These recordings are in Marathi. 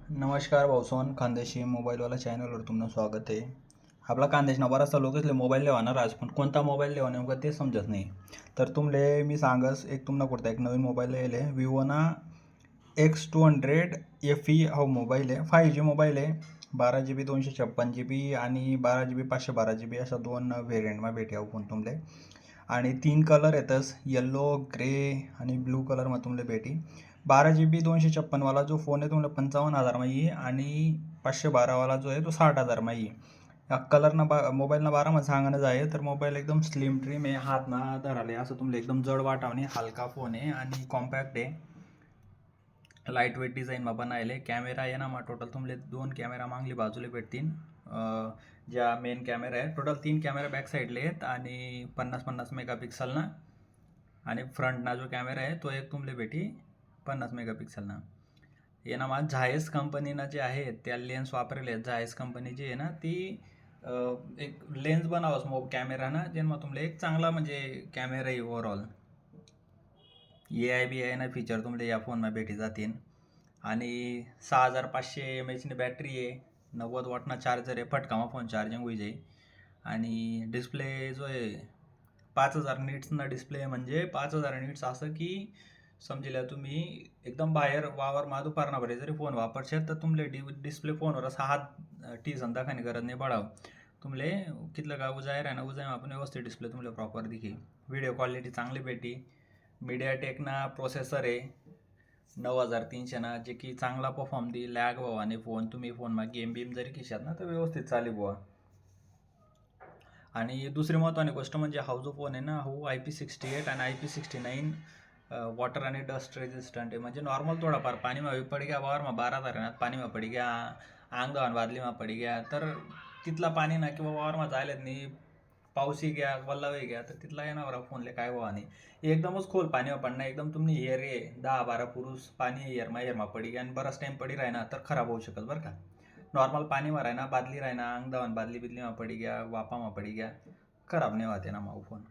नमस्कार भाऊसोन खानदेशी मोबाईलवाला चॅनलवर तुमचं स्वागत आहे. आपला खानदेशना बराचसा लोक असले मोबाईल लेवाना आज पण कोणता मोबाईल लेवा नेमकं ते समजत नाही. तर तुमले मी सांगस एक तुम्हाला कुठता एक नवीन मोबाईल येले विवोना X200 FE हा मोबाईल आहे. 5G मोबाईल आहे. 12GB 256GB आणि 12GB 512GB अशा दोन व्हेरियंटमा भेटे फोन तुमले. आणि 3 कलर येतस येल्लो ग्रे आणि ब्लू कलरमा तुमले भेटी. 12GB 256 वाला जो फोन आहे तुम्हाला 55,000 येईल आणि 512 वाला जो आहे तो 60,000 येईल. या कलरना मोबाईलना बारामध्ये सांगणं आहे तर मोबाईल एकदम स्लिम ट्रिम आहे, हात ना धराले असं तुमले एकदम जड वाटावणे. हलका फोन आहे आणि कॉम्पॅक्ट आहे. लाईट वेट डिझाईनमा बनायले. कॅमेरा आहे ना टोटल तुमले 2 कॅमेरा मागली बाजूला भेटतील. ज्या मेन कॅमेरा आहे टोटल 3 कॅमेरा बॅक साईडले आहेत आणि 50-50 मेगापिक्सलना. आणि फ्रंटना जो कॅमेरा आहे तो एक तुमले भेटी 50 मेगापिक्सलना. येना मा झायस कंपनीना जे आहे त्या लेन्स वापरले आहेत. झायस कंपनी जी आहे ना ती एक लेन्स बनावस कॅमेराना जेव्हा तुमले एक चांगला म्हणजे कॅमेरा आहे ओव्हरऑल. AI ना फीचर तुमले या फोनमा भेटी जातील. आणि 6500 mAhनी बॅटरी आहे. 90 वॉटना चार्जर आहे. फटकामा फोन चार्जिंग होई जाईल. आणि डिस्प्ले जो आहे 5000 नीट्सना डिस्प्ले म्हणजे 5000 नीट्स असं की समजिल्या तुम्ही एकदम बाहेर वावरमा दुपारना भरे जरी फोन वापरशाल तर तुमले डिस्प्ले फोनवर असा हात टीसन दाखवणे गरज नाही पडाव. तुमले कितलं का उजायर आहे ना उजायमा आपण व्यवस्थित डिस्प्ले तुमले प्रॉपर दिखे. व्हिडिओ क्वालिटी चांगली भेटी. मीडियाटेकना प्रोसेसर आहे 9300 ना जे की चांगला परफॉर्म दी. लॅग व्हावा आणि फोन तुम्ही फोनमा गेम बीम जरी खिशात ना तर व्यवस्थित चाली बुवा. आणि दुसरी महत्त्वाची गोष्ट म्हणजे हा जो फोन आहे ना हो IP68 आणि IP69 वॉटर आणि डस्ट रेजिस्टंट आहे. म्हणजे नॉर्मल थोडाफार पाणीमा पडी गया वावरमा 12 तारणात पाणीमा पडी गया अंगदावान बादलीमा पडी गया तर तिथला पाणी ना किंवा वावरमा जायलाच नाही. पाऊसही गया वल्लाही गया तर तिथला येणार फोनले काय व्हावा नाही. एकदमच खोल पाणीमा पडणं एकदम तुम्ही हेर रे 10-12 पुरुष पाणी हेरमा पडी गया आणि बराच टाईम पडी राहिना तर खराब होऊ शकल बरं का. नॉर्मल पाणीमा राहिना बादली राहिना अंगदावान बादली बिदलीमा पडी गया वापामा पडी गया खराब नाही होते ना माऊ फोन.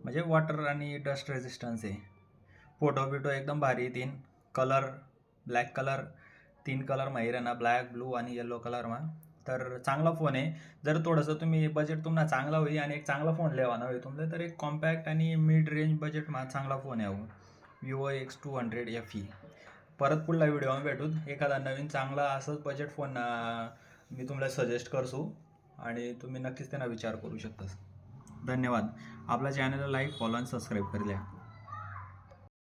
म्हणजे वॉटर आणि डस्ट रेजिस्टन्स आहे. फोटो बिटो एकदम भारी येतील. कलर ब्लॅक कलर 3 कलरमा आहे ना ब्लॅक ब्लू आणि येल्लो कलरमा. तर चांगला फोन आहे. जर थोडंसं तुम्ही बजेट तुम्हाला चांगला होईल आणि एक चांगला फोन लेवाना होईल तुमले तर एक कॉम्पॅक्ट आणि मिड रेंज बजेटमा चांगला फोन आहे विवो X200 FE. परत पुढला व्हिडिओ भेटून एखादा नवीन चांगला असंच बजेट फोन मी तुम्हाला सजेस्ट करसू आणि तुम्ही नक्कीच त्यांना विचार करू शकता. धन्यवाद. आपल्या चॅनलला लाईक फॉलो आणि सबस्क्राईब कर द्या.